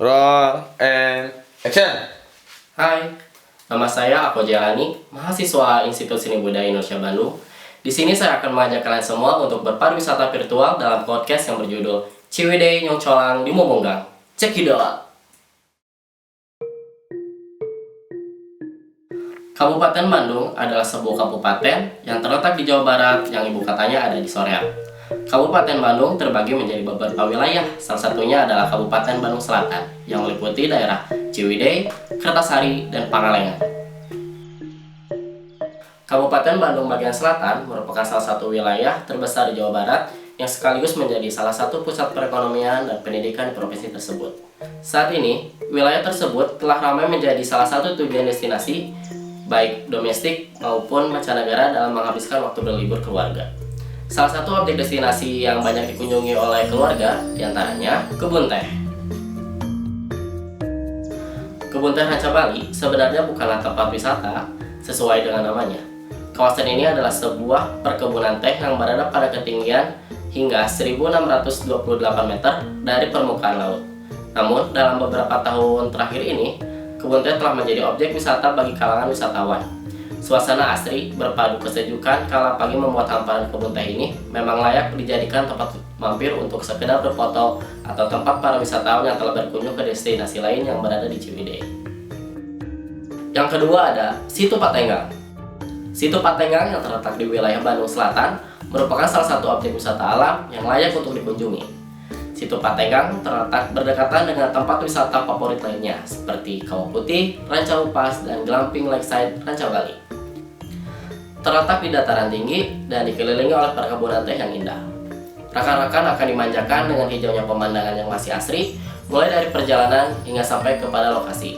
Roll and action. Hai, nama saya Ako Jalani, mahasiswa Institut Seni Budaya Indonesia Bandung. Di sini saya akan mengajak kalian semua untuk berpariwisata virtual dalam podcast yang berjudul Ciwidey Nyongcolang di Momonggang. Check it out! Kabupaten Bandung adalah sebuah kabupaten yang terletak di Jawa Barat yang ibu kotanya ada di Soreang. Kabupaten Bandung terbagi menjadi beberapa wilayah, salah satunya adalah Kabupaten Bandung Selatan yang meliputi daerah Ciwidey, Kertasari, dan Pangalengan. Kabupaten Bandung bagian selatan merupakan salah satu wilayah terbesar di Jawa Barat yang sekaligus menjadi salah satu pusat perekonomian dan pendidikan di provinsi tersebut. Saat ini, wilayah tersebut telah ramai menjadi salah satu tujuan destinasi baik domestik maupun mancanegara dalam menghabiskan waktu berlibur keluarga. Salah satu objek destinasi yang banyak dikunjungi oleh keluarga diantaranya kebun teh. Kebun teh Ranca Bali sebenarnya bukanlah tempat wisata sesuai dengan namanya. Kawasan ini adalah sebuah perkebunan teh yang berada pada ketinggian hingga 1628 meter dari permukaan laut. Namun, dalam beberapa tahun terakhir ini, kebun teh telah menjadi objek wisata bagi kalangan wisatawan. Suasana asri berpadu kesejukan kala pagi membuat hamparan kebun teh ini memang layak dijadikan tempat mampir untuk sekedar berfoto atau tempat para wisatawan yang telah berkunjung ke destinasi lain yang berada di Ciwidey. Yang kedua ada Situ Patenggang. Situ Patenggang yang terletak di wilayah Bandung Selatan merupakan salah satu objek wisata alam yang layak untuk dikunjungi. Situ Patenggang terletak berdekatan dengan tempat wisata favorit lainnya seperti Kawah Putih, Ranca Upas, dan Glamping Lakeside Ranca Bali. Terletak di dataran tinggi dan dikelilingi oleh perkebunan teh yang indah. Rekan-rekan akan dimanjakan dengan hijaunya pemandangan yang masih asri, mulai dari perjalanan hingga sampai kepada lokasi.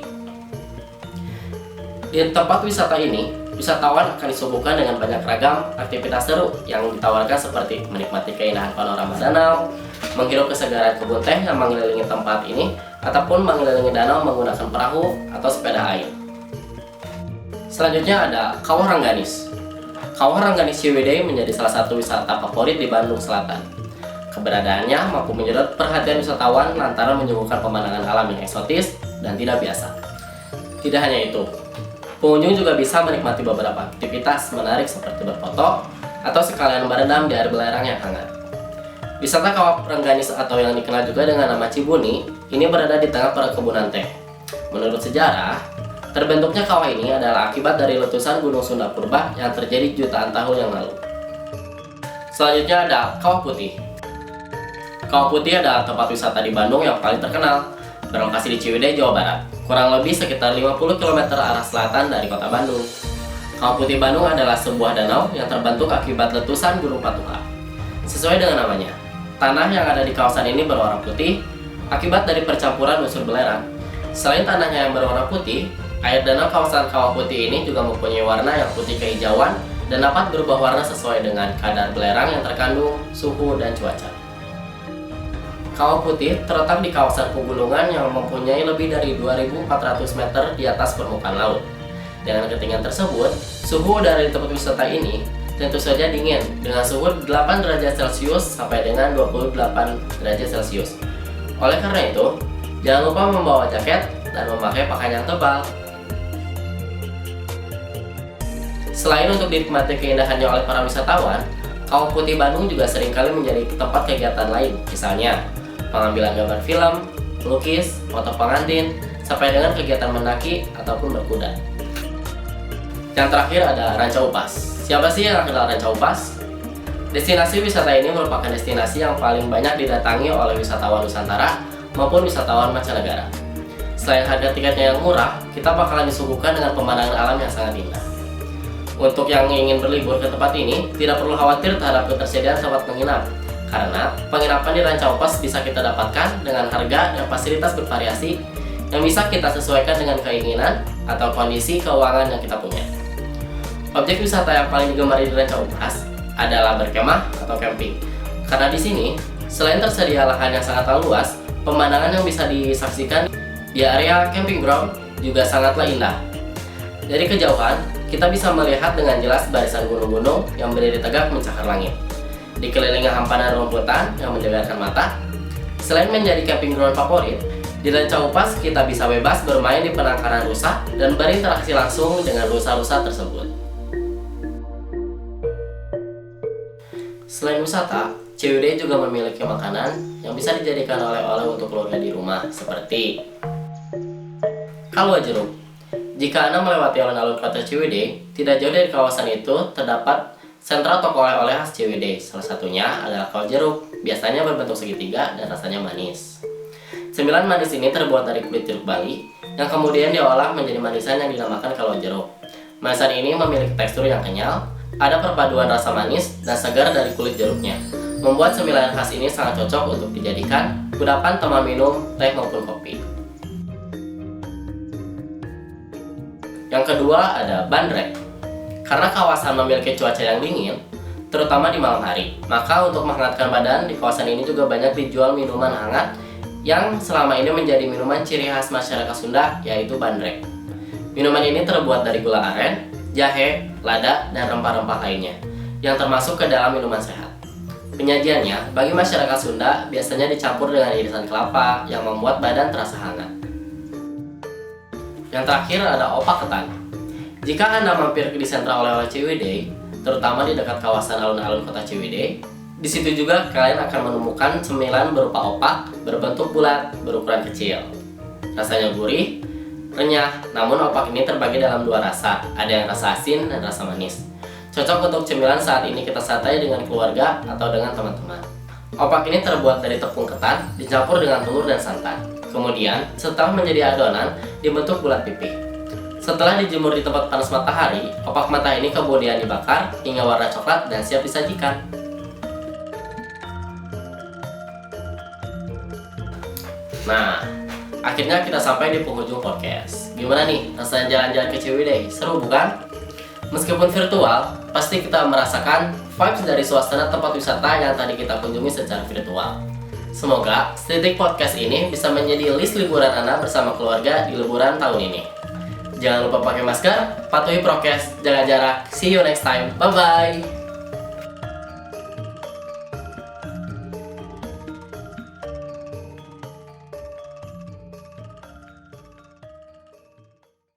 Di tempat wisata ini, wisatawan akan disuguhkan dengan banyak ragam aktivitas seru yang ditawarkan seperti menikmati keindahan panorama danau, menghirup kesegaran kebun teh yang mengelilingi tempat ini, ataupun mengelilingi danau menggunakan perahu atau sepeda air. Selanjutnya ada Kawah Rengganis. Kawah Rengganis Ciwidey menjadi salah satu wisata favorit di Bandung Selatan. Keberadaannya mampu menyedot perhatian wisatawan lantaran menyuguhkan pemandangan alam yang eksotis dan tidak biasa. Tidak hanya itu, pengunjung juga bisa menikmati beberapa aktivitas menarik seperti berfoto atau sekalian berendam di air belerang yang hangat. Wisata Kawah Rengganis atau yang dikenal juga dengan nama Cibuni ini berada di tengah perkebunan teh. Menurut sejarah, terbentuknya kawah ini adalah akibat dari letusan Gunung Sunda Purba yang terjadi jutaan tahun yang lalu. Selanjutnya ada Kawah Putih. Kawah Putih adalah tempat wisata di Bandung yang paling terkenal, berlokasi di Ciwidey, Jawa Barat, kurang lebih sekitar 50 km arah selatan dari kota Bandung. Kawah Putih Bandung adalah sebuah danau yang terbentuk akibat letusan Gunung Patuha. Sesuai dengan namanya, tanah yang ada di kawasan ini berwarna putih akibat dari percampuran unsur belerang. Selain tanahnya yang berwarna putih, air danau kawasan Kawah Putih ini juga mempunyai warna yang putih kehijauan dan dapat berubah warna sesuai dengan kadar belerang yang terkandung, suhu, dan cuaca. Kawah Putih terletak di kawasan pegunungan yang mempunyai lebih dari 2.400 meter di atas permukaan laut. Dengan ketinggian tersebut, suhu udara di tempat wisata ini tentu saja dingin dengan suhu 8 derajat Celcius sampai dengan 28 derajat Celcius. Oleh karena itu, jangan lupa membawa jaket dan memakai pakaian yang tebal. Selain untuk dinikmati keindahannya oleh para wisatawan, Kawah Putih Bandung juga seringkali menjadi tempat kegiatan lain, misalnya pengambilan gambar film, melukis, foto pengantin, sampai dengan kegiatan mendaki ataupun berkuda. Yang terakhir ada Ranca Upas. Siapa sih yang kenal Ranca Upas? Destinasi wisata ini merupakan destinasi yang paling banyak didatangi oleh wisatawan Nusantara maupun wisatawan mancanegara. Selain harga tiketnya yang murah, kita bakalan disuguhkan dengan pemandangan alam yang sangat indah. Untuk yang ingin berlibur ke tempat ini, tidak perlu khawatir terhadap ketersediaan tempat menginap, karena penginapan di Ranca Upas bisa kita dapatkan dengan harga dan fasilitas bervariasi yang bisa kita sesuaikan dengan keinginan atau kondisi keuangan yang kita punya. Objek wisata yang paling digemari di Ranca Upas adalah berkemah atau camping, karena di sini selain tersedia lahan yang sangat luas, pemandangan yang bisa disaksikan di area camping ground juga sangatlah indah. Dari kejauhan, kita bisa melihat dengan jelas barisan gunung-gunung yang berdiri tegak mencakar langit. Dikelilingi hamparan rumputan yang menyegarkan mata. Selain menjadi camping ground favorit, Di lenca upas, kita bisa bebas bermain di penangkaran rusa dan berinteraksi langsung dengan rusa-rusa tersebut. Selain wisata, CWD juga memiliki makanan yang bisa dijadikan oleh-oleh untuk keluarga di rumah, seperti kalua jeruk. Jika Anda melewati alun-alun kota Ciwidey, tidak jauh dari kawasan itu terdapat sentra toko oleh-oleh khas Ciwidey. Salah satunya adalah kalua jeruk, biasanya berbentuk segitiga dan rasanya manis. Cemilan manis ini terbuat dari kulit jeruk Bali yang kemudian diolah menjadi manisan yang dinamakan kalua jeruk. Manisan ini memiliki tekstur yang kenyal, ada perpaduan rasa manis dan segar dari kulit jeruknya, membuat cemilan khas ini sangat cocok untuk dijadikan kudapan teman minum teh maupun kopi. Yang kedua ada bandrek. Karena kawasan memiliki cuaca yang dingin, terutama di malam hari, maka untuk menghangatkan badan di kawasan ini juga banyak dijual minuman hangat yang selama ini menjadi minuman ciri khas masyarakat Sunda, yaitu bandrek. Minuman ini terbuat dari gula aren, jahe, lada, dan rempah-rempah lainnya, yang termasuk ke dalam minuman sehat. Penyajiannya, bagi masyarakat Sunda, biasanya dicampur dengan irisan kelapa yang membuat badan terasa hangat. Yang terakhir ada opak ketan. Jika Anda mampir di sentra oleh-oleh Ciwidey, terutama di dekat kawasan alun-alun kota Ciwidey, di situ juga kalian akan menemukan cemilan berupa opak berbentuk bulat berukuran kecil. Rasanya gurih, renyah, namun opak ini terbagi dalam dua rasa, ada yang rasa asin dan rasa manis. Cocok untuk cemilan saat ini kita santai dengan keluarga atau dengan teman-teman. Opak ini terbuat dari tepung ketan, dicampur dengan telur dan santan. Kemudian, setelah menjadi adonan, dibentuk bulat pipih. Setelah dijemur di tempat panas matahari, opak mentah ini kemudian dibakar hingga warna coklat dan siap disajikan. Nah, akhirnya kita sampai di penghujung podcast. Gimana nih rasanya jalan-jalan ke Ciwidey? Seru bukan? Meskipun virtual, pasti kita merasakan vibes dari suasana tempat wisata yang tadi kita kunjungi secara virtual. Semoga Stetik Podcast ini bisa menjadi list liburan Anda bersama keluarga di liburan tahun ini. Jangan lupa pakai masker, patuhi prokes, jaga jarak. See you next time. Bye-bye.